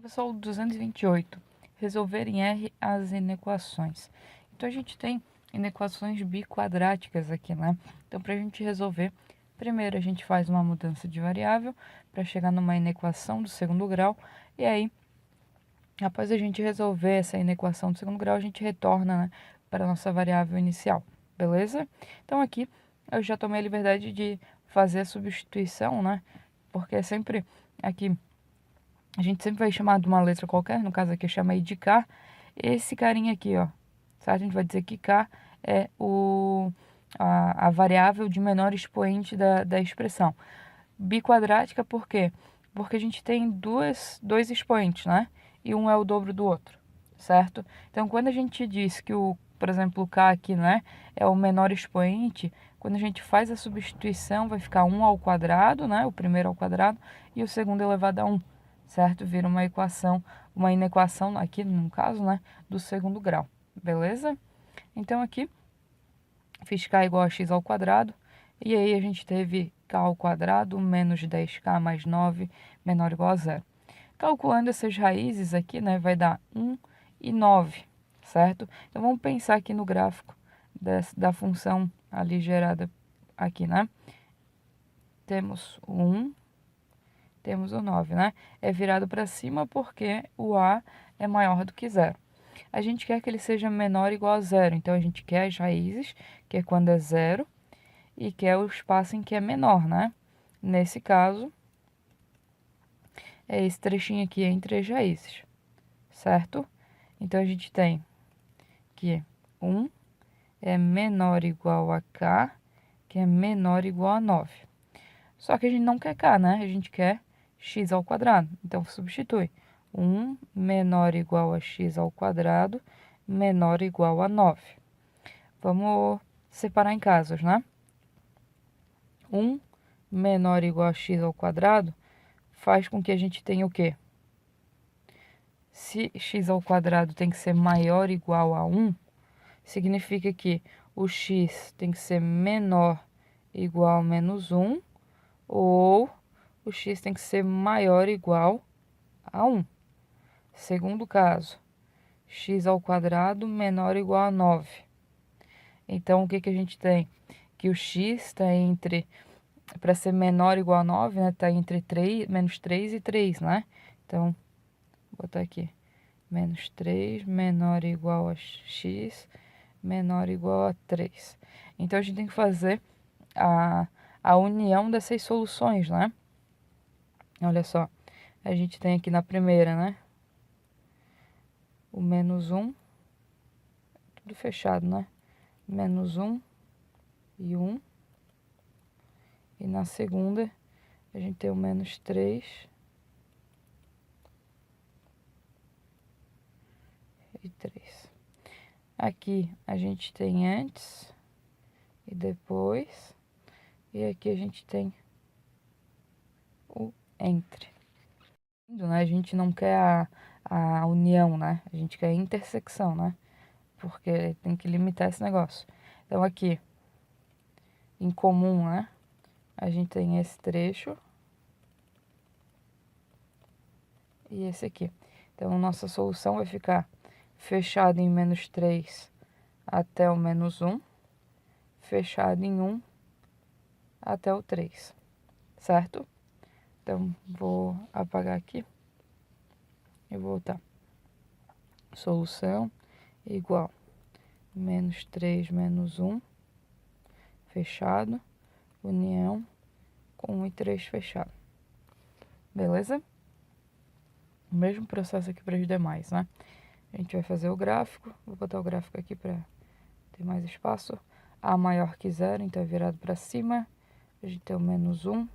Olá pessoal, 228. Resolver em R as inequações. Então a gente tem inequações biquadráticas aqui, né? Então para a gente resolver, primeiro a gente faz uma mudança de variável para chegar numa inequação do segundo grau. E aí, após a gente resolver essa inequação do segundo grau, a gente retorna, né, para a nossa variável inicial, beleza? Então aqui eu já tomei a liberdade de fazer a substituição, né? Porque é sempre aqui... A gente sempre vai chamar de uma letra qualquer, no caso aqui eu chamei de K. Esse carinha aqui, ó, certo? A gente vai dizer que K é a variável de menor expoente da expressão. Biquadrática por quê? Porque a gente tem dois expoentes, né? E um é o dobro do outro, certo? Então, quando a gente diz que por exemplo, o K aqui, né, é o menor expoente, quando a gente faz a substituição, vai ficar 1 ao quadrado, né? O primeiro ao quadrado e o segundo elevado a 1. Certo? Vira uma equação, uma inequação, aqui no caso, né, do segundo grau, beleza? Então aqui, fiz k igual a x ao quadrado, e aí a gente teve k ao quadrado menos 10k mais 9 menor ou igual a zero. Calculando essas raízes aqui, né, vai dar 1 e 9, certo? Então vamos pensar aqui no gráfico da função ali gerada aqui, né? Temos o 1, temos o 9, né? É virado para cima porque o A é maior do que zero. A gente quer que ele seja menor ou igual a zero, então a gente quer as raízes, que é quando é zero, e quer o espaço em que é menor, né? Nesse caso, é esse trechinho aqui entre as raízes, certo? Então a gente tem que 1 é menor ou igual a K, que é menor ou igual a 9. Só que a gente não quer K, né? A gente quer x ao quadrado. Então, substitui. 1 menor ou igual a x ao quadrado menor ou igual a 9. Vamos separar em casos, né? 1 menor ou igual a x ao quadrado faz com que a gente tenha o quê? Se x ao quadrado tem que ser maior ou igual a 1, significa que o x tem que ser menor ou igual a menos 1, ou o x tem que ser maior ou igual a 1. Segundo caso, x ao quadrado menor ou igual a 9. Então, o que a gente tem? Que o x está entre, para ser menor ou igual a 9, né? Está entre menos 3 e 3, né? Então, vou botar aqui. Menos 3 menor ou igual a x menor ou igual a 3. Então, a gente tem que fazer a união dessas soluções, né? Olha só. A gente tem aqui na primeira, né? O menos 1. Tudo fechado, né? Menos 1 e 1. E na segunda, a gente tem o menos 3 e 3. Aqui a gente tem antes e depois. E aqui a gente tem o entre. A gente não quer a união, né? A gente quer a intersecção, né? Porque tem que limitar esse negócio. Então aqui, em comum, né? A gente tem esse trecho e esse aqui. Então, nossa solução vai ficar fechado em menos 3 até o menos 1, fechado em 1 até o 3, certo? Então, vou apagar aqui e voltar. Solução igual menos 3 menos 1, fechado, união com 1 e 3 fechado. Beleza? O mesmo processo aqui para os demais, né? A gente vai fazer o gráfico. Vou botar o gráfico aqui para ter mais espaço. A maior que zero, então é virado para cima. A gente tem o menos 1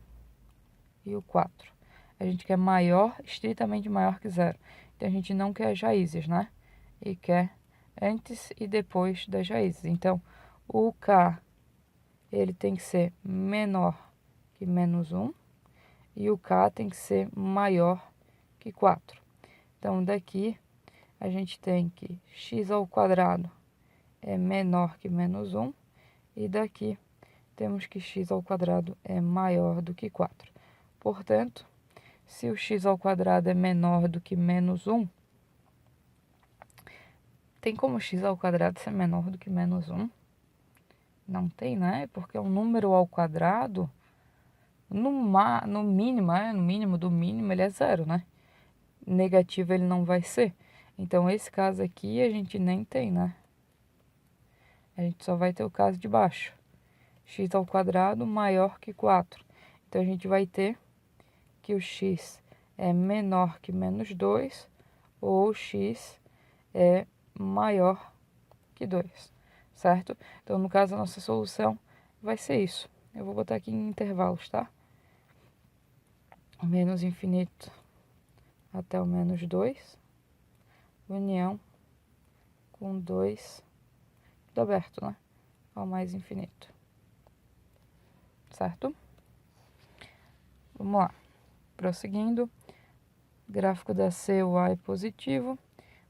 e o 4. A gente quer maior, estritamente maior que zero. Então, a gente não quer as raízes, né? E quer antes e depois das raízes. Então, o K, ele tem que ser menor que menos 1. E o K tem que ser maior que 4. Então, daqui, a gente tem que x ao quadrado é menor que menos 1. E daqui, temos que x ao quadrado é maior do que 4. Portanto, Se o x ao quadrado é menor do que menos 1, tem como x ao quadrado ser menor do que menos 1? Não tem, né? Porque um número ao quadrado, no mínimo do mínimo, ele é zero, né? Negativo ele não vai ser. Então, esse caso aqui a gente nem tem, né? A gente só vai ter o caso de baixo. X ao quadrado maior que 4. Então, a gente vai ter que o x é menor que menos 2 ou x é maior que 2, certo? Então, no caso, a nossa solução vai ser isso. Eu vou botar aqui em intervalos, tá? Menos infinito até o menos 2, união com 2, tudo aberto, né? Ao mais infinito, certo? Vamos lá. Prosseguindo, gráfico da CY positivo,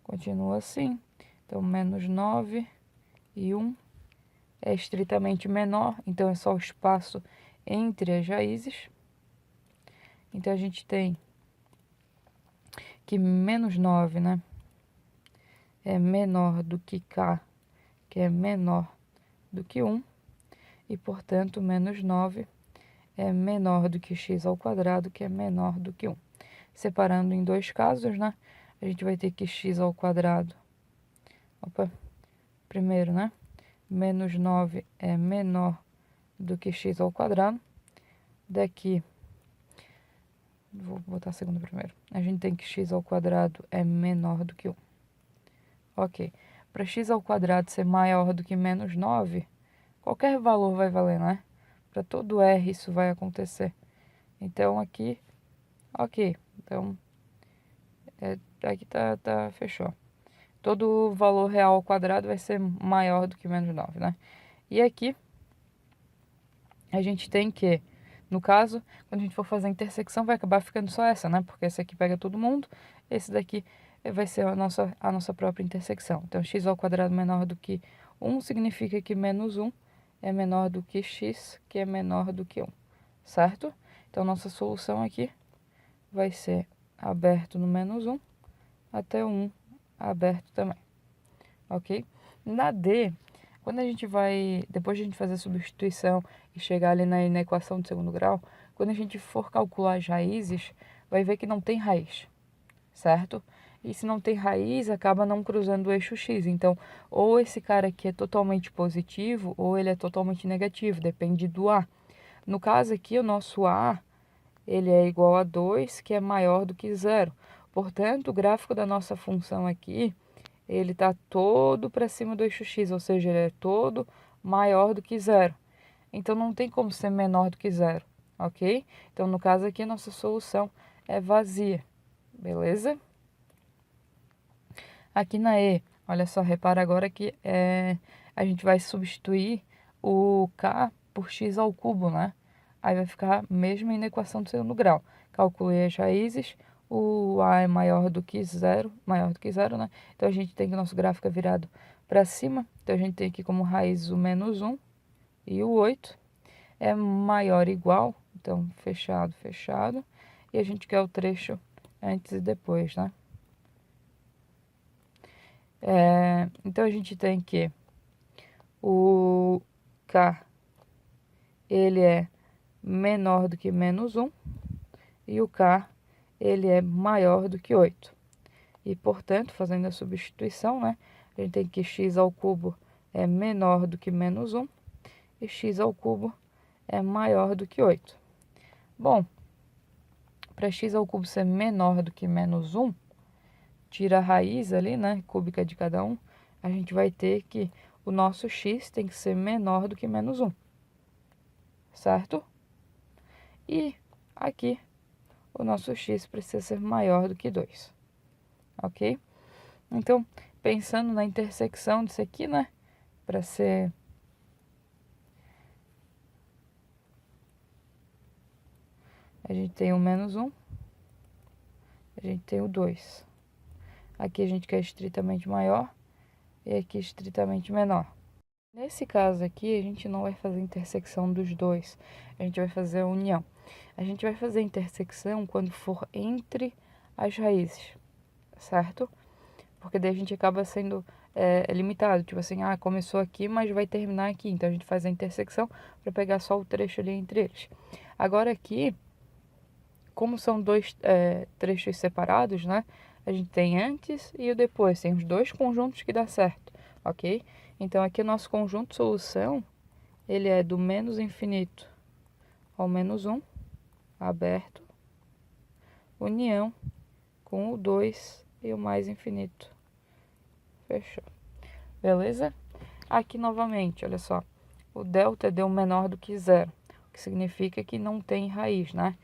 continua assim. Então, menos 9 e 1 é estritamente menor, então é só o espaço entre as raízes. Então, a gente tem que menos 9, né, é menor do que K, que é menor do que 1, e, portanto, menos 9 é menor do que x ao quadrado, que é menor do que 1. Separando em dois casos, né, a gente vai ter que x ao quadrado, primeiro, né, menos 9 é menor do que x ao quadrado. Daqui, vou botar segundo primeiro, a gente tem que x ao quadrado é menor do que 1. Ok, para x ao quadrado ser maior do que menos 9, qualquer valor vai valer, né? Para todo R isso vai acontecer. Então, aqui, ok. Então, aqui fechou. Todo valor real ao quadrado vai ser maior do que menos 9, né? E aqui, a gente tem que, no caso, quando a gente for fazer a intersecção, vai acabar ficando só essa, né? Porque esse aqui pega todo mundo, esse daqui vai ser a nossa própria intersecção. Então, x ao quadrado menor do que 1 significa que menos 1 é menor do que x, que é menor do que 1, certo? Então, nossa solução aqui vai ser aberto no menos 1 até o 1 aberto também, ok? Na D, quando a gente vai, depois de a gente fazer a substituição e chegar ali na equação de segundo grau, quando a gente for calcular as raízes, vai ver que não tem raiz, certo? E se não tem raiz, acaba não cruzando o eixo x. Então, ou esse cara aqui é totalmente positivo, ou ele é totalmente negativo, depende do A. No caso aqui, o nosso A, ele é igual a 2, que é maior do que zero. Portanto, o gráfico da nossa função aqui, ele está todo para cima do eixo x, ou seja, ele é todo maior do que zero. Então, não tem como ser menor do que zero, ok? Então, no caso aqui, a nossa solução é vazia, beleza? Aqui na E, olha só, repara agora que a gente vai substituir o K por x ao cubo, né? Aí vai ficar mesmo na equação do segundo grau. Calculei as raízes, o A é maior do que zero, né? Então, a gente tem que o nosso gráfico é virado para cima. Então, a gente tem aqui como raiz o menos 1 e o 8. É maior ou igual, então, fechado, fechado. E a gente quer o trecho antes e depois, né? Então, a gente tem que o K, ele é menor do que menos 1 e o K, ele é maior do que 8. E, portanto, fazendo a substituição, né, a gente tem que x ao cubo é menor do que menos 1 e x ao cubo é maior do que 8. Bom, para x ao cubo ser menor do que menos 1, tira a raiz ali, né, cúbica de cada um, a gente vai ter que o nosso x tem que ser menor do que menos 1, certo? E aqui, o nosso x precisa ser maior do que 2, ok? Então, pensando na intersecção disso aqui, né, para ser... A gente tem o menos 1, a gente tem o 2. Aqui a gente quer estritamente maior e aqui estritamente menor. Nesse caso aqui, a gente não vai fazer intersecção dos dois, a gente vai fazer a união. A gente vai fazer intersecção quando for entre as raízes, certo? Porque daí a gente acaba sendo limitado, tipo assim, começou aqui, mas vai terminar aqui. Então a gente faz a intersecção para pegar só o trecho ali entre eles. Agora aqui, como são dois trechos separados, né? A gente tem antes e o depois, tem os dois conjuntos que dá certo, ok? Então aqui o nosso conjunto solução, ele é do menos infinito ao menos 1, aberto, união com o 2 e o mais infinito. Fechou. Beleza? Aqui novamente, olha só. O delta deu menor do que zero, o que significa que não tem raiz, né?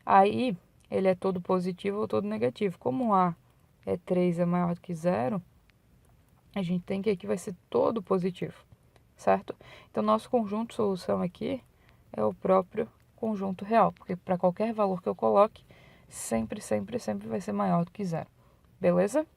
Aí, ele é todo positivo ou todo negativo. Como A é 3 é maior do que zero, a gente tem que aqui vai ser todo positivo, certo? Então, nosso conjunto de solução aqui é o próprio conjunto real, porque para qualquer valor que eu coloque, sempre vai ser maior do que zero. Beleza?